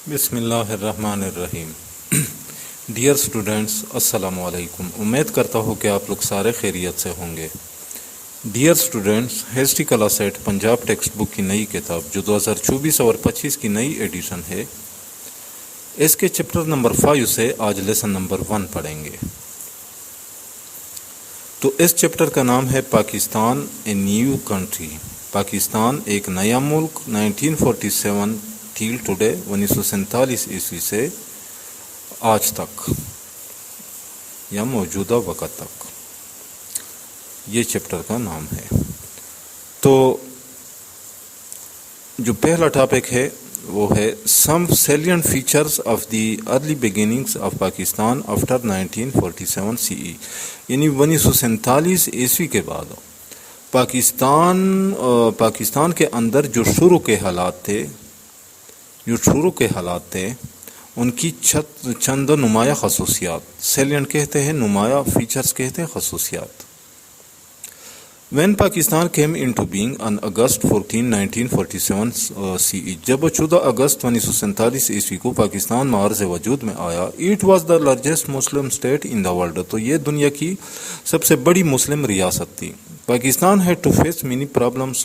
بسم اللہ الرحمن الرحیم۔ ڈیئر اسٹوڈنٹس، السلام علیکم۔ امید کرتا ہوں کہ آپ لوگ سارے خیریت سے ہوں گے۔ Dear students, history class set Punjab textbook کی نئی کتاب جو 2024 اور 25 کی نئی ایڈیشن ہے، اس کے چیپٹر نمبر 5 سے آج لیسن نمبر 1 پڑھیں گے۔ تو اس چیپٹر کا نام ہے Pakistan a new country. Pakistan ایک نیا ملک 1947 ٹیل ٹوڈے 1947 عیسوی سے آج تک یا موجودہ وقت تک، یہ چیپٹر کا نام ہے۔ تو جو پہلا ٹاپک ہے وہ ہے some salient features of the early beginnings of Pakistan after 1947 CE، یعنی 1947 عیسوی کے بعد پاکستان کے اندر جو شروع کے حالات تھے ان کی چند نمایاں خصوصیات، سیلینٹ کہتے ہیں، نمایاں فیچرز کہتے ہیں، خصوصیات۔ When Pakistan came into being on August 14, 1947 CE، جب 14 اگست 1947 عیسوی کو پاکستان معرض وجود میں آیا، it was the largest Muslim state in the world، تو یہ دنیا کی سب سے بڑی مسلم ریاست تھی۔ Pakistan had to face many problems،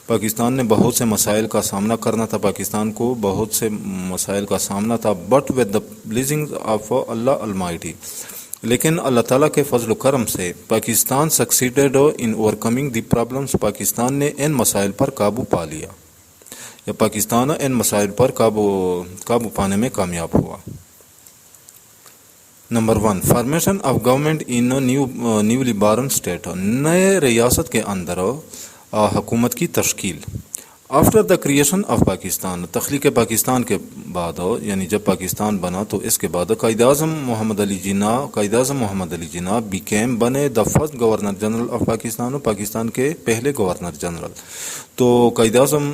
Pakistan نے بہت سے مسائل کا سامنا کرنا تھا، پاکستان کو بہت سے مسائل کا سامنا تھا، but with the blessing of Allah Almighty، لیکن اللہ تعالیٰ کے فضل و کرم سے Pakistan succeeded in overcoming the problems, Pakistan نے ان مسائل پر قابو پا لیا، یا پاکستان ان مسائل پر قابو پانے میں کامیاب ہوا۔ Number 1، formation of government in newly born state, نئے ریاست کے اندر حکومت کی تشکیل۔ After the creation of Pakistan, تخلیق پاکستان کے بعد، یعنی جب پاکستان بنا تو اس کے بعد قائد اعظم محمد علی جناح بیکیم، بنے the first governor general of Pakistan کے پہلے گورنر جنرل۔ تو قائد اعظم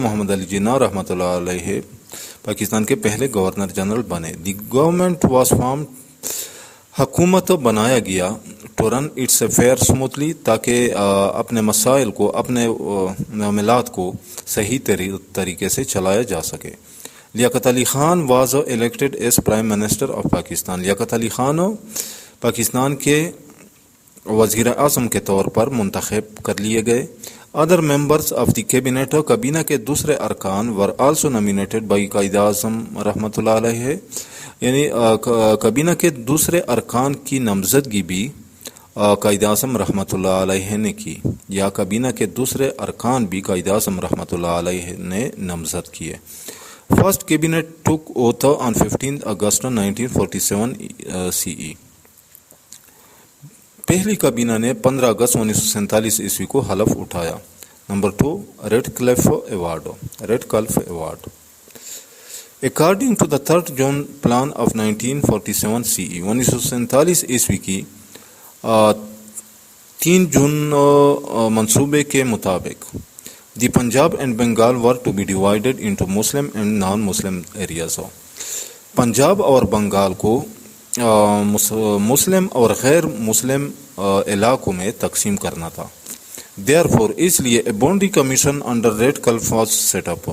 محمد علی جناح رحمۃ اللہ علیہ پاکستان کے پہلے گورنر جنرل بنے۔ دی گورنمنٹ واز فارم، حکومت بنایا گیا، to run its affair smoothly, تاکہ اپنے مسائل کو، اپنے معاملات کو صحیح طریقے سے چلایا جا سکے۔ Liaquat Ali Khan was elected as prime minister of Pakistan, Liaquat Ali Khan Pakistan کے وزیر اعظم کے طور پر منتخب کر لیے گئے۔ Other members of the cabinet, کابینہ کے دوسرے ارکان were also nominated by Quaid Azam رحمۃ اللہ علیہ، یعنی کابینہ کے دوسرے ارکان کی نامزدگی بھی قائد اعظم رحمۃ اللہ علیہ نے کی، یا کابینہ کے دوسرے ارکان بھی قائد اعظم رحمۃ اللہ علیہ نے نامزد کیے۔ فرسٹ کیبنٹ ٹک اوتھ آن 15 اگست 1947 CE، پہلی کابینہ نے 15 اگست 1947 عیسوی کو حلف اٹھایا۔ Number 2، Radcliffe award. According to the third June plan of 1947 CE، 1947 عیسوی کی 3 جون منصوبے کے مطابق، the Punjab and Bengal were to be divided into Muslim and non Muslim areas, Punjab اور بنگال کو مسلم اور غیر مسلم علاقوں میں تقسیم کرنا تھا۔ دیئرفور، اس لیے a boundary commission under Radcliffe was set up,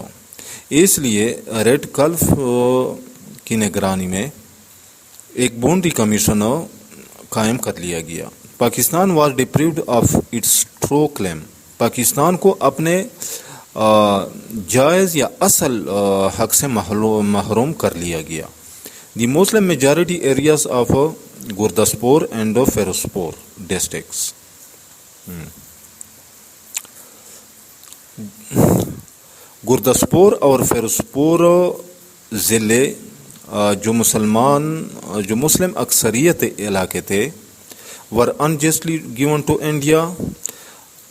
اس لیے ریڈ کلف کی نگرانی میں ایک باؤنڈری کمیشن قائم کر لیا گیا۔ Pakistan was deprived of its true claim, Pakistan کو اپنے جائز یا اصل حق سے محروم کر لیا گیا۔ The Muslim majority areas of Gurdaspur and Ferozepur districts, Gurdaspur اور فیروزپور ضلع جو مسلم اکثریت علاقے تھے، were unjustly given to India,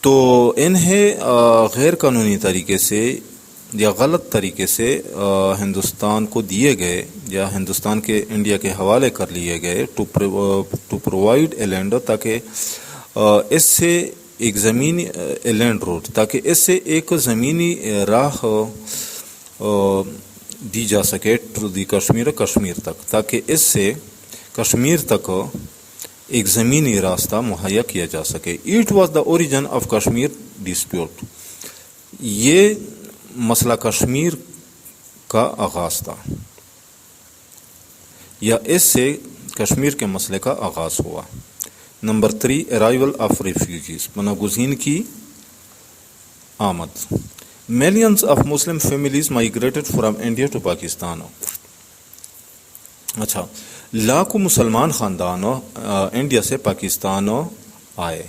تو انہیں غیر قانونی طریقے سے یا غلط طریقے سے ہندوستان کو دیے گئے، یا ہندوستان کے انڈیا کے حوالے کر لیے گئے، ٹو پرووائڈ اے لینڈ، تاکہ اس سے ایک زمینی لینڈ روڈ، تاکہ اس سے ایک زمینی راہ دی جا سکے ٹو دی کشمیر تک، تاکہ اس سے کشمیر تک ایک زمینی راستہ مہیا کیا جا سکے۔ It was the origin of Kashmir dispute, یہ مسئلہ کشمیر کا آغاز تھا، یا اس سے کشمیر کے مسئلے کا آغاز ہوا۔ نمبر 3 ارائیول آف ریفیوجیز، پناہ گزین کی آمد۔ Millions of Muslim families migrated from India to Pakistan. اچھا، لاکھوں مسلمان خاندانوں انڈیا سے پاکستان آئے۔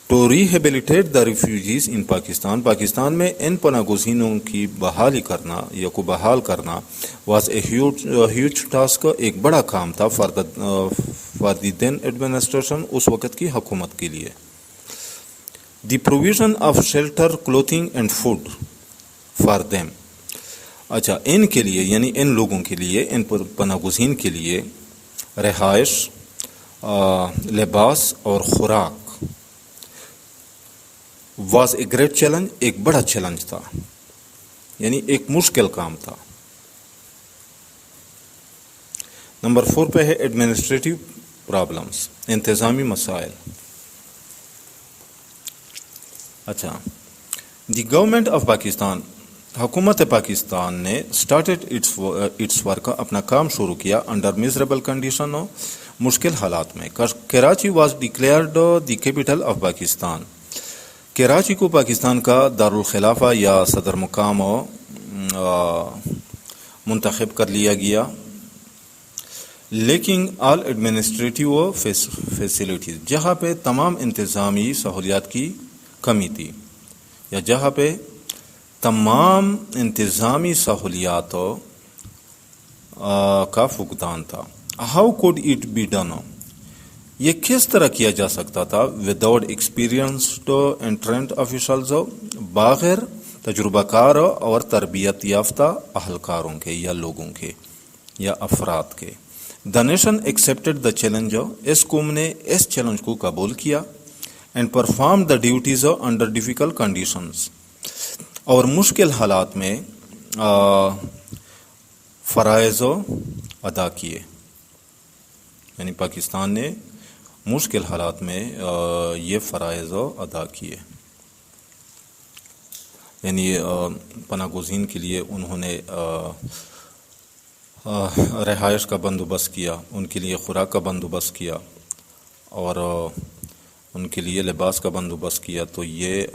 To rehabilitate the refugees in Pakistan, Pakistan میں ان پناہ گزینوں کی بحالی کرنا یا کو بحال کرنا واز اے ہیوج ٹاسک، ایک بڑا کام تھا فار دی دین ایڈمنسٹریشن، اس وقت کی حکومت کے لیے۔ The provision of shelter, clothing and food for them, اچھا ان کے لیے یعنی ان لوگوں کے لیے، ان پناہ گزین کے لیے رہائش، لباس اور خوراک واز اے گریٹ چیلنج، ایک بڑا چیلنج تھا، یعنی ایک مشکل کام تھا۔ نمبر 4 پہ ہے ایڈمنسٹریٹو پرابلمس، انتظامی مسائل۔ اچھا، دی گورنمنٹ آف پاکستان، حکومت پاکستان نے اسٹارٹڈ اٹس ورک، اپنا کام شروع کیا انڈر میزریبل کنڈیشن، مشکل حالات میں۔ Karachi was declared the capital of Pakistan, Karachi کو پاکستان کا دارالخلافہ یا صدر مقام منتخب کر لیا گیا، لیکن آل ایڈمنسٹریٹو فیسلٹیز، جہاں پہ تمام انتظامی سہولیات کی کمی تھی، یا جہاں پہ تمام انتظامی سہولیاتوں کا فقدان تھا۔ How could it be done, یہ کس طرح کیا جا سکتا تھا؟ Without experienced and trained officials, بغیر تجربہ کار اور تربیت یافتہ اہلکاروں کے یا لوگوں کے یا افراد کے۔ The nation accepted the challenge, اس قوم نے اس چیلنج کو قبول کیا، and perform the duties under difficult conditions, اور مشکل حالات میں فرائض ادا کیے، یعنی پاکستان نے مشکل حالات میں یہ فرائض ادا کیے، یعنی پناہ گزین کے لیے انہوں نے رہائش کا بندوبست کیا، ان کے لیے خوراک کا بندوبست کیا، اور ان کے لیے لباس کا بندوبست کیا، تو یہ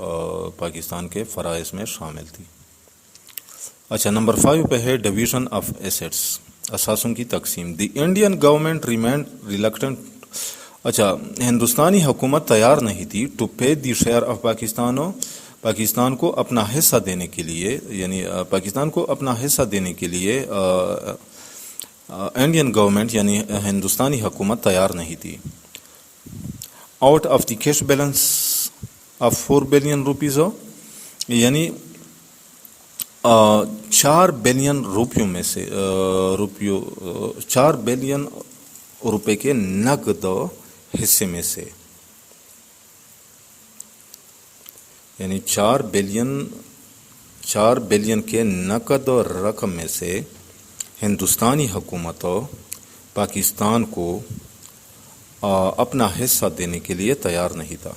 پاکستان کے فرائض میں شامل تھی۔ اچھا، نمبر 5 پہ ہے ڈویژن آف ایسیٹس، اثاثوں کی تقسیم۔ The Indian government remained reluctant, اچھا ہندوستانی حکومت تیار نہیں تھی to pay the share of Pakistan کو اپنا حصہ دینے کے لیے، یعنی پاکستان کو اپنا حصہ دینے کے لیے انڈین گورنمنٹ یعنی ہندوستانی حکومت تیار نہیں تھی۔ Out of the cash balance of 4 billion rupees, یعنی 4 بلین روپیوں میں سے 4 بلین روپے کے نقد حصے میں سے، یعنی 4 بلین کے نقد رقم میں سے ہندوستانی حکومت پاکستان کو اپنا حصہ دینے کے لیے تیار نہیں تھا۔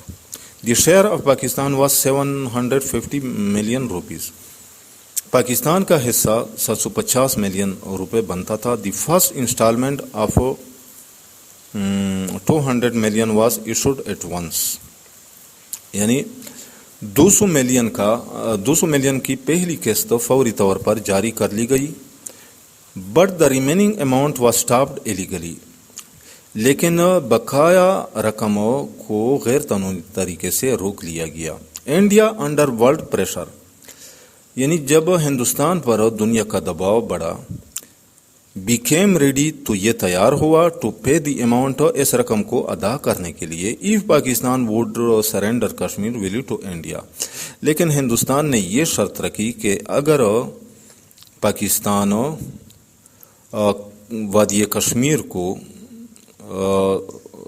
The share of Pakistan was 750 million rupees, Pakistan کا حصہ 750 ملین روپے بنتا تھا۔ The first instalment of 200 million was issued at once, یعنی 200 ملین کی پہلی قسط فوری طور پر جاری کر لی گئی، but the remaining amount was stopped illegally, لیکن بقایا رقموں کو غیر قانونی طریقے سے روک لیا گیا۔ انڈیا انڈر ورلڈ پریشر، یعنی جب ہندوستان پر دنیا کا دباؤ بڑھا، بیکیم ریڈی، تو یہ تیار ہوا ٹو پے دی اماؤنٹ، اس رقم کو ادا کرنے کے لیے، if Pakistan would surrender Kashmir valley to India, لیکن ہندوستان نے یہ شرط رکھی کہ اگر پاکستان وادی کشمیر کو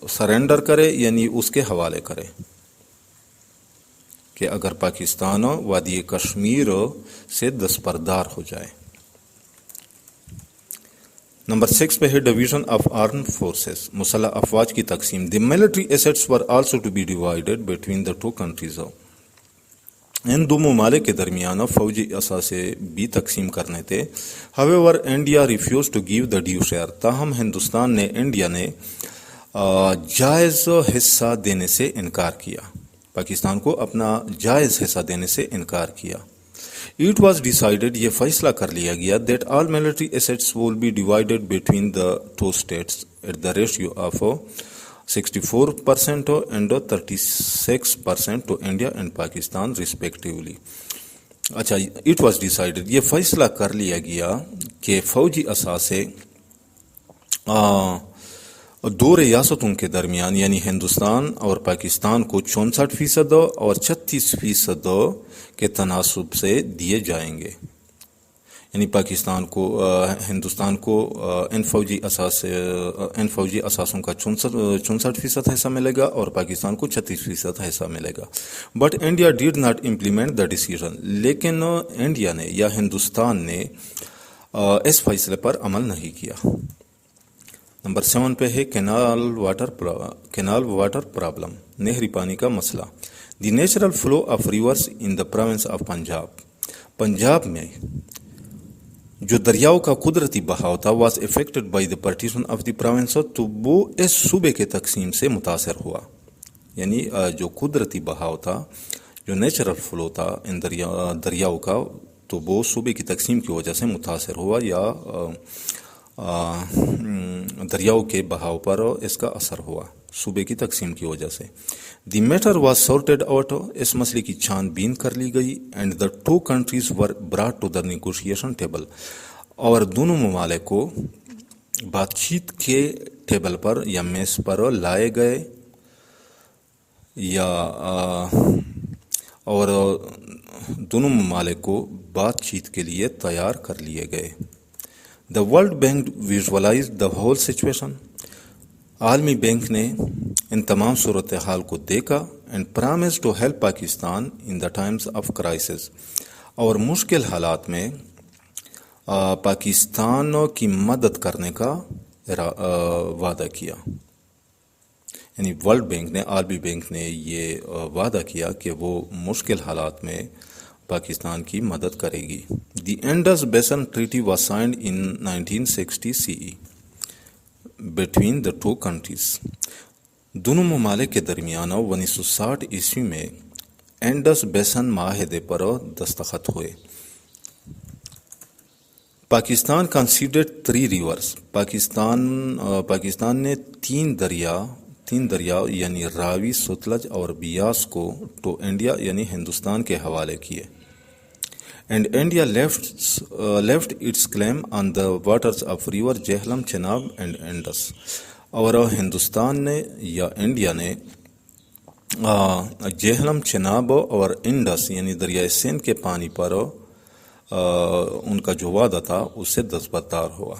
سرینڈر کرے، یعنی اس کے حوالے کرے، کہ اگر پاکستان وادی کشمیر سے دستبردار ہو جائے۔ نمبر 6 پہ ہے ڈویژن آف آرمڈ فورسز، مسلح افواج کی تقسیم۔ The military assets were also to be divided between the 2 countries, ان دو ممالک کے درمیان فوجی اثاثے بھی تقسیم کرنے تھے. However, India refused to give the due share. تاہم انڈیا نے جائز حصہ دینے سے انکار کیا. پاکستان کو اپنا جائز حصہ دینے سے انکار کیا. It was decided, یہ فیصلہ کر لیا گیا, that all military assets will be divided between the two states at the ratio of 64% and 36% to India and Pakistan respectively. اچھا, it was decided, یہ فیصلہ کر لیا گیا کہ فوجی اثاثے دو ریاستوں کے درمیان یعنی ہندوستان اور پاکستان کو 64% اور 36% کے تناسب سے دیے جائیں گے. یعنی پاکستان کو ہندوستان کو ان فوجی اثاثوں کا 64% حصہ ملے گا اور پاکستان کو 36% حصہ ملے گا. But India did not implement the decision, لیکن انڈیا نے یا ہندوستان نے اس فیصلے پر عمل نہیں کیا. نمبر 7 پہ ہے کینال واٹر پرابلم, نہری پانی کا مسئلہ. The natural flow of rivers in the province of Punjab, Punjab میں جو دریاؤں کا قدرتی بہاؤ تھا was affected by the partition of the province, تو وہ اس صوبے کے تقسیم سے متاثر ہوا. یعنی جو قدرتی بہاؤ تھا, جو نیچرل فلو تھا ان دریاؤں کا, تو وہ صوبے کی تقسیم کی وجہ سے متاثر ہوا یا دریاؤں کے بہاؤ پر اس کا اثر ہوا صوبے کی تقسیم کی وجہ سے. The matter was sorted out, اس مسئلے کی چھان بین کر لی گئی. And the two countries were brought to the negotiation table, اور دونوں ممالک کو بات چیت کے ٹیبل پر یا میز پر لائے گئے اور دونوں ممالک کو بات چیت کے لیے تیار کر لیے گئے. The World Bank visualized the whole situation. عالمی بینک نے ان تمام صورتحال کو دیکھا and promised to help Pakistan in the times of crisis. اور مشکل حالات میں پاکستان کی مدد کرنے کا وعدہ کیا. یعنی ورلڈ بینک نے, عالمی بینک نے یہ وعدہ کیا کہ وہ مشکل حالات میں پاکستان کی مدد کرے گی. The Indus basin treaty was signed in 1960 CE between the two countries. دونوں ممالک کے درمیان 1960 عیسوی میں انڈس بیسن معاہدے پر دستخط ہوئے. پاکستان کنسیڈرڈ 3 ریورس, پاکستان نے تین دریا یعنی راوی, ستلج اور بیاس کو ٹو انڈیا یعنی ہندوستان کے حوالے کیے. And India left its claim on the waters of river Jhelum, Chenab and Indus. اور ہندوستان نے یا انڈیا نے جہلم, چناب اور انڈس یعنی دریائے سندھ کے پانی پر ان کا جو وعدہ تھا اس سے دستبردار ہوا.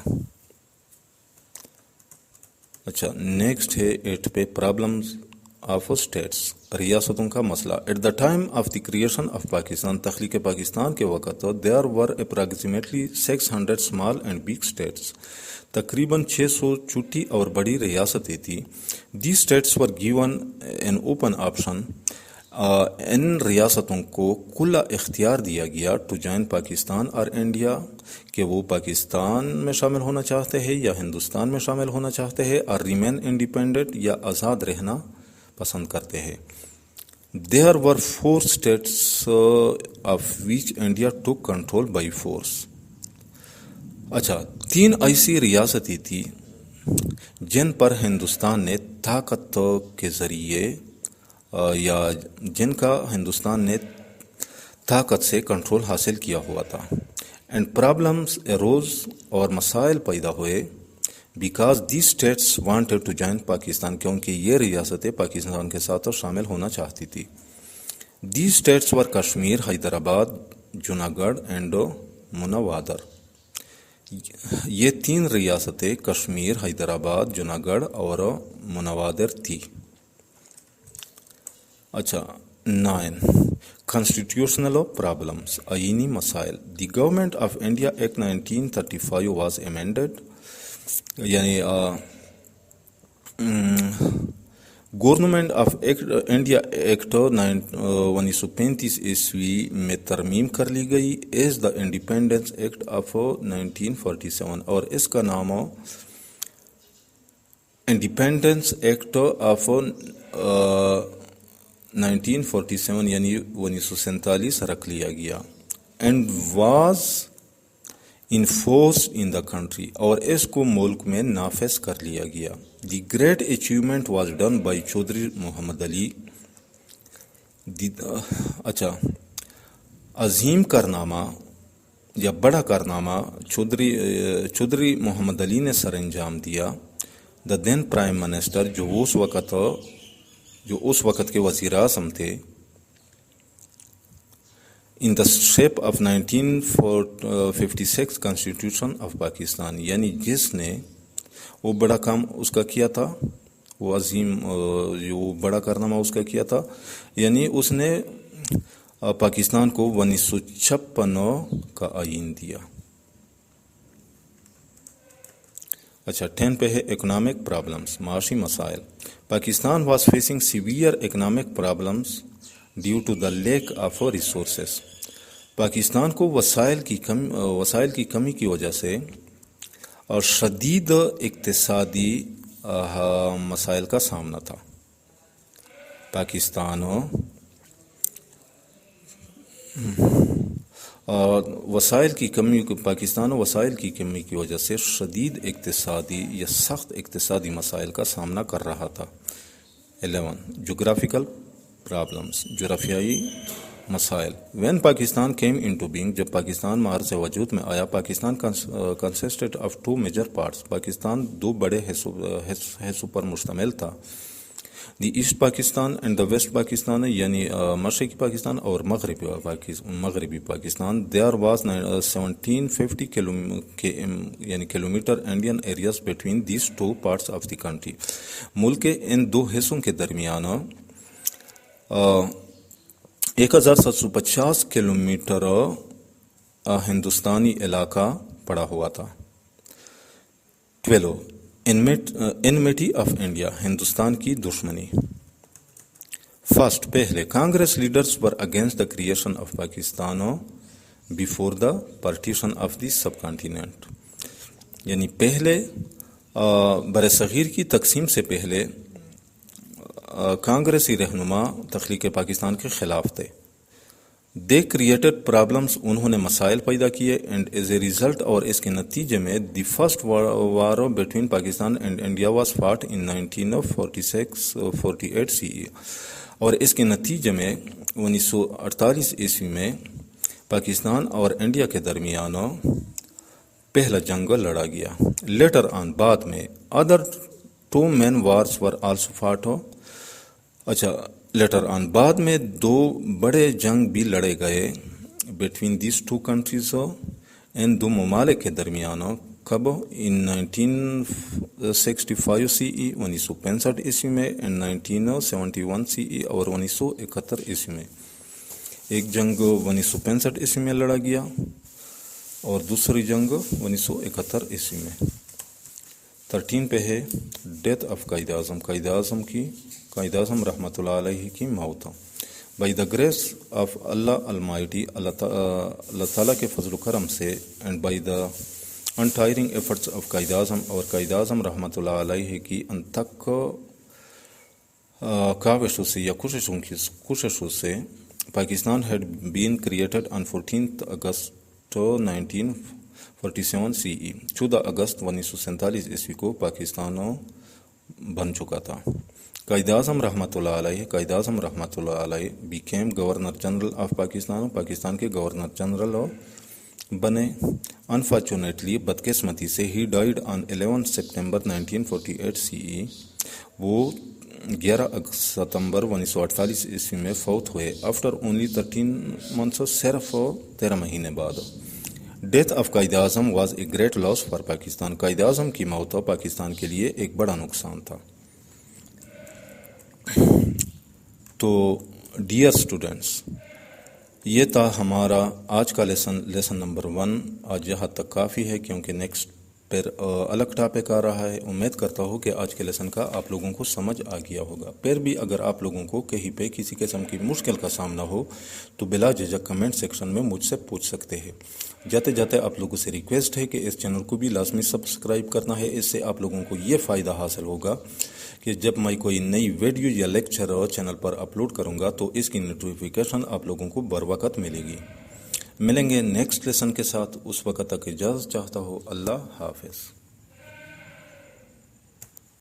اچھا, نیکسٹ ہے 8 پہ پرابلمز آف اسٹیٹس, ریاستوں کا مسئلہ. At the time of the creation of Pakistan, تخلیق پاکستان کے وقت there were approximately 600 small and big states, تقریباً 600 چھوٹی اور بڑی ریاستیں تھیں. The states were given an open option, ان ریاستوں کو کھلا اختیار دیا گیا ٹو جوائن پاکستان اور انڈیا, کہ وہ پاکستان میں شامل ہونا چاہتے ہیں یا ہندوستان میں شامل ہونا چاہتے ہیں, اور ریمین انڈیپینڈنٹ یا آزاد رہنا پسند کرتے ہیں. There were 4 states of which India took control by force. اچھا, 3 ایسی ریاستیں تھی جن پر ہندوستان نے طاقت کے ذریعے یا جن کا ہندوستان نے طاقت سے کنٹرول حاصل کیا ہوا تھا. اینڈ پرابلمس اروز, اور مسائل پیدا ہوئے, because the states wanted to join Pakistan, کیونکہ یہ ریاستیں پاکستان کے ساتھ شامل ہونا چاہتی تھی. The states were Kashmir, Hyderabad, Junagadh and Manavadar. یہ 3 ریاستیں کشمیر, حیدرآباد, جوناگڑھ اور منوادر تھی. اچھا, 9 کانسٹیٹیوشنل پرابلمس, آئینی مسائل. The government of India act 1935 was amended, یعنی گورنمنٹ آف انڈیا ایکٹ 1935 عیسوی میں ترمیم کر لی گئی as the independence act of 1947 اور اس کا نام انڈیپینڈنس ایکٹ آف 1947 یعنی 1947 رکھ لیا گیا and was enforced in the country اور اس کو ملک میں نافذ کر لیا گیا. The great achievement was done by Chaudhry Muhammad Ali. عظیم کارنامہ یا بڑا کارنامہ چودھری محمد علی نے سر انجام دیا. دا دین پرائم منسٹر جو اس وقت کے وزیر اعظم تھے in the shape of 1956 constitution of Pakistan یعنی جس نے وہ بڑا کام اس کا کیا تھا، وہ عظیم جو بڑا کارنامہ اس کا کیا تھا، یعنی اس نے پاکستان کو 1956 کا آئین دیا. 10 پہ ہے اکنامک پرابلمس، معاشی مسائل. Pakistan was facing severe economic problems due to the lack of resources. Pakistan کو وسائل کی کمی کی وجہ سے اور شدید اقتصادی مسائل کا سامنا تھا. پاکستان وسائل کی کمی کی وجہ سے شدید اقتصادی یا سخت اقتصادی مسائل کا سامنا کر رہا تھا. 11 جغرافیکل پرابلمس، جغرافیائی مسائل. When Pakistan came into being, جب پاکستان معرض وجود میں آیا، Pakistan consisted of 2 major parts. Pakistan 2 بڑے حصوں پر مشتمل تھا. The East Pakistan and the West Pakistan یعنی مشرقی پاکستان اور مغربی Pakistan. There was 1750 kilometres Indian areas between these 2 parts of the country. ملک کے ان 2 حصوں کے درمیان 1750 کلومیٹر ہندوستانی علاقہ پڑا ہوا تھا. 12 انمیٹی آف انڈیا، ہندوستان کی دشمنی. فرسٹ، پہلے Congress leaders were against the creation of Pakistan before the partition of the sub continent. یعنی پہلے بر صغیر کی تقسیم سے پہلے کانگریسی رہنما تخلیق پاکستان کے خلاف تھے. دے کریٹڈ پرابلمس، انہوں نے مسائل پیدا کیے. اینڈ ایز اے ریزلٹ، اور اس کے نتیجے میں the first war between Pakistan and India was fought in 1946-48 CE. اور اس کے نتیجے میں 1948 عیسوی میں پاکستان اور انڈیا کے درمیان پہلا جنگ لڑا گیا. لیٹر آن، بعد میں other 2 main wars were also fought. Later on, بعد میں 2 بڑے جنگ بھی لڑے گئے بٹوین دیز 2 کنٹریز، ان 2 ممالک کے درمیان. کب؟ ان 1965 CE 1965 عیسوی میں، اینڈ 1971 CE اور 1971 عیسوی میں. ایک جنگ 1965 عیسوی میں لڑا گیا اور دوسری جنگ 1971 عیسوی میں. 13 پہ ہے ڈیتھ آف قائد اعظم رحمۃ اللہ علیہ کی موت. By the grace of Allah almighty, Allah تعالیٰ کے فضل و کرم سے، and by the untiring efforts of Quaid Azam, اور قائد اعظم رحمۃ اللہ علیہ کی انتھک کاوشوں سے یا کوششوں سے، Pakistan had been created on 14 August 1947 CE. 14 اگست 1947 عیسوی کو پاکستان بن چکا تھا. قائد اعظم رحمۃ اللہ علیہ became governor general of Pakistan کے گورنر جنرل بنے. انفارچونیٹلی، بدقسمتی سے، ہی ڈائیڈ آن 11 سپٹمبر 1948 CE. وہ 11 ستمبر 1948 عیسوی میں فوت ہوئے. آفٹر اونلی 13 months، صرف 13 مہینے بعد. Death of Quaid Azam was a great loss for Pakistan. Quaid Azam کی موت پاکستان کے لیے ایک بڑا نقصان تھا. تو ڈیئر اسٹوڈنٹس، یہ تھا ہمارا آج کا لیسن نمبر 1. آج یہاں تک کافی ہے، کیونکہ نیکسٹ پھر الگ ٹاپک آ رہا ہے. امید کرتا ہوں کہ آج کے لیسن کا آپ لوگوں کو سمجھ آ گیا ہوگا. پھر بھی اگر آپ لوگوں کو کہیں پہ کسی قسم کی مشکل کا سامنا ہو تو بلا جھجک کمنٹ سیکشن میں مجھ سے پوچھ سکتے ہیں. جاتے جاتے آپ لوگوں سے ریکویسٹ ہے کہ اس چینل کو بھی لازمی سبسکرائب کرنا ہے. اس سے آپ لوگوں کو یہ فائدہ حاصل ہوگا کہ جب میں کوئی نئی ویڈیو یا لیکچر چینل پر اپلوڈ کروں گا تو اس کی نوٹیفیکیشن آپ لوگوں کو بر وقت ملے گی. ملیں گے نیکسٹ لیسن کے ساتھ. اس وقت تک اجازت چاہتا ہوں. اللہ حافظ.